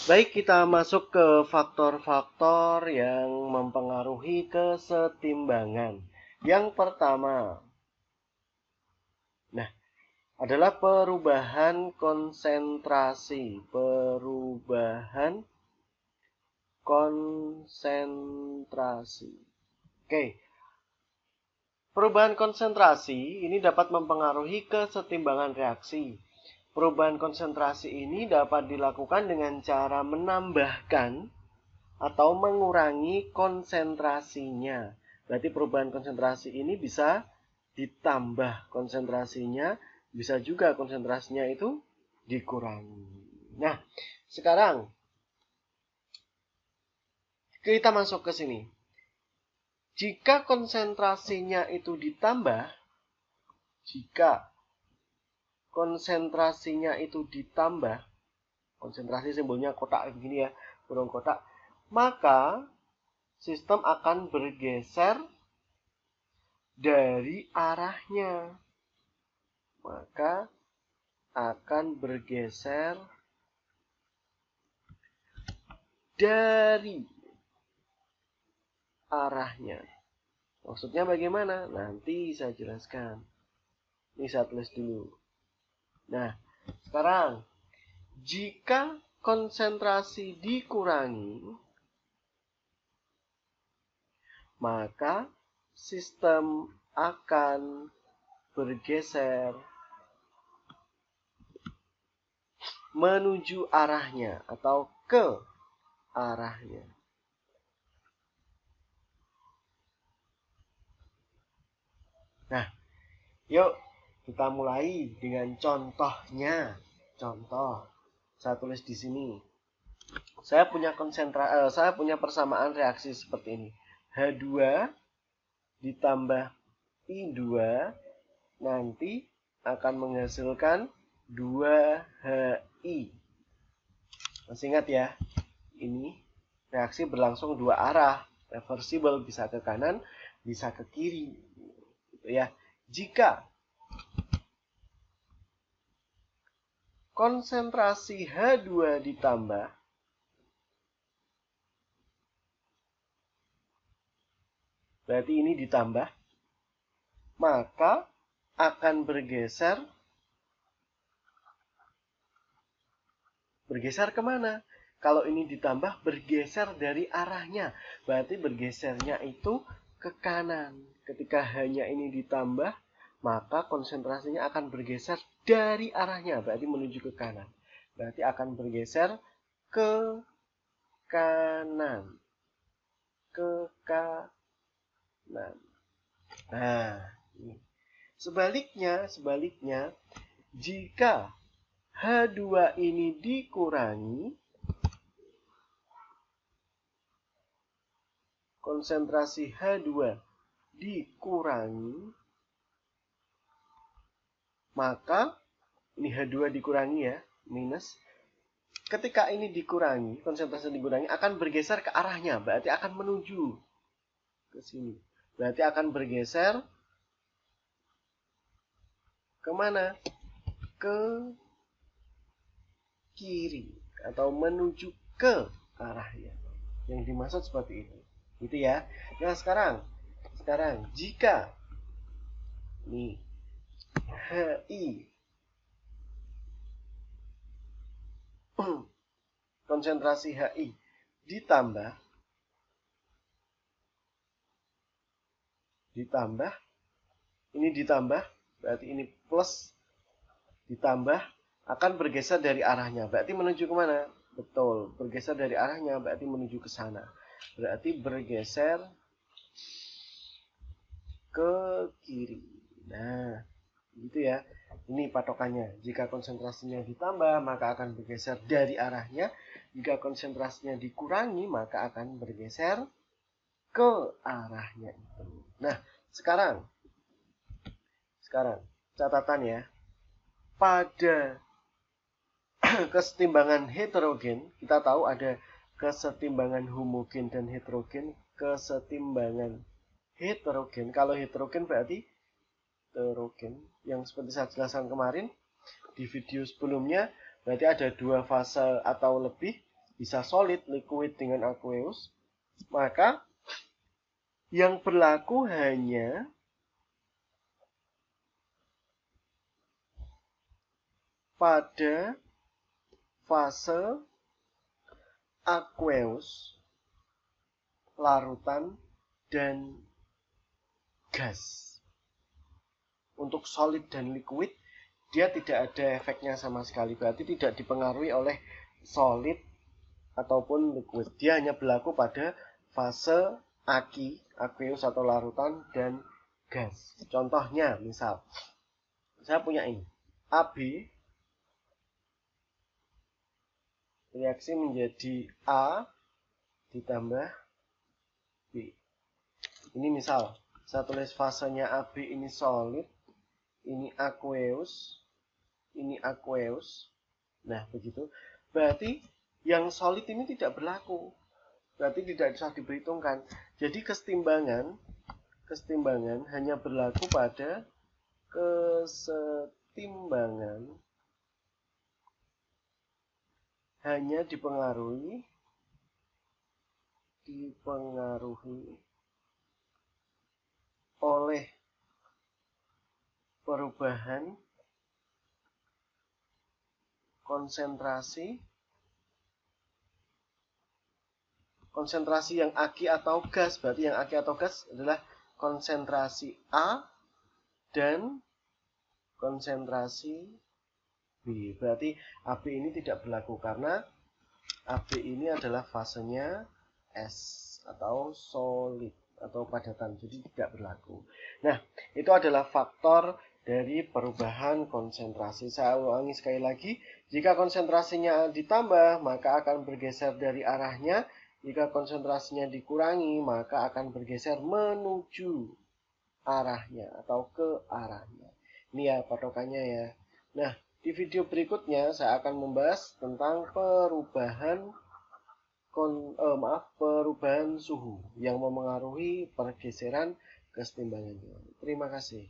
Baik, kita masuk ke faktor-faktor yang mempengaruhi kesetimbangan. Yang pertama, nah, adalah perubahan konsentrasi. Perubahan konsentrasi. Oke, perubahan konsentrasi ini dapat mempengaruhi kesetimbangan reaksi. Perubahan konsentrasi ini dapat dilakukan dengan cara menambahkan atau mengurangi konsentrasinya. Berarti perubahan konsentrasi ini bisa ditambah konsentrasinya, bisa juga konsentrasinya itu dikurangi. Nah, sekarang kita masuk ke sini. Jika konsentrasinya itu ditambah, jika konsentrasinya itu ditambah, konsentrasi simbolnya kotak begini ya, burung kotak, maka sistem akan bergeser dari arahnya. Maka akan bergeser dari arahnya. Maksudnya bagaimana? Nanti saya jelaskan. Ini saya tulis dulu. Nah, sekarang jika konsentrasi dikurangi, maka sistem akan bergeser menuju arahnya atau ke arahnya. Nah, yuk kita mulai dengan contohnya. Contoh, saya tulis di sini. Saya punya persamaan reaksi seperti ini. H2 ditambah I2 nanti akan menghasilkan 2HI. Masih ingat ya? Ini reaksi berlangsung dua arah, reversible, bisa ke kanan, bisa ke kiri. Gitu ya. Jika konsentrasi H2 ditambah, berarti ini ditambah, maka akan bergeser kemana? Kalau ini ditambah, bergeser dari arahnya. Berarti bergesernya itu ke kanan. Ketika hanya ini ditambah, maka konsentrasinya akan bergeser dari arahnya. Berarti menuju ke kanan. Berarti akan bergeser ke kanan. Ke kanan. Nah, ini. Sebaliknya, jika H2 ini dikurangi, konsentrasi H2 dikurangi, maka ini H2 dikurangi ya, minus. Ketika ini dikurangi, konsentrasi dikurangi, akan bergeser ke arahnya, berarti akan menuju ke sini. Berarti akan bergeser kemana? Ke kiri atau menuju ke arahnya. Yang dimaksud seperti itu. Gitu ya. Nah, sekarang jika nih HI konsentrasi HI ditambah ini ditambah, berarti ini plus ditambah, akan bergeser dari arahnya. Berarti menuju kemana? Betul, bergeser dari arahnya, berarti menuju ke sana. Berarti bergeser ke kiri. Nah, gitu ya. Ini patokannya. Jika konsentrasinya ditambah, maka akan bergeser dari arahnya. Jika konsentrasinya dikurangi, maka akan bergeser ke arahnya itu. Nah, sekarang catatan ya. Pada kesetimbangan heterogen, kita tahu ada kesetimbangan homogen dan heterogen. Kesetimbangan heterogen, kalau heterogen berarti heterogen, yang seperti saya jelaskan kemarin di video sebelumnya, berarti ada dua fase atau lebih. bisa solid, liquid dengan aqueous, maka yang berlaku hanya pada fase aqueous, larutan, dan gas. Untuk solid dan liquid, dia tidak ada efeknya sama sekali, berarti tidak dipengaruhi oleh solid ataupun liquid. Dia hanya berlaku pada fase aqueous atau larutan, dan gas. Contohnya, misal saya punya ini AB reaksi menjadi A ditambah B. Ini misal saya tulis fasenya AB ini solid, ini aqueous, ini aqueous. Nah, begitu. Berarti yang solid ini tidak berlaku. Berarti tidak bisa diperhitungkan. Jadi kesetimbangan hanya berlaku pada kesetimbangan hanya dipengaruhi oleh perubahan konsentrasi yang aki atau gas. Berarti yang aki atau gas adalah konsentrasi A dan konsentrasi B. Berarti AB ini tidak berlaku karena AB ini adalah fasenya S atau solid atau padatan, jadi tidak berlaku. Nah, itu adalah faktor dari perubahan konsentrasi. Saya ulangi sekali lagi, jika konsentrasinya ditambah, maka akan bergeser dari arahnya. Jika konsentrasinya dikurangi, maka akan bergeser menuju arahnya atau ke arahnya. Ini ya patokannya ya. Nah, di video berikutnya saya akan membahas tentang perubahan suhu yang memengaruhi pergeseran kesetimbangannya. Terima kasih.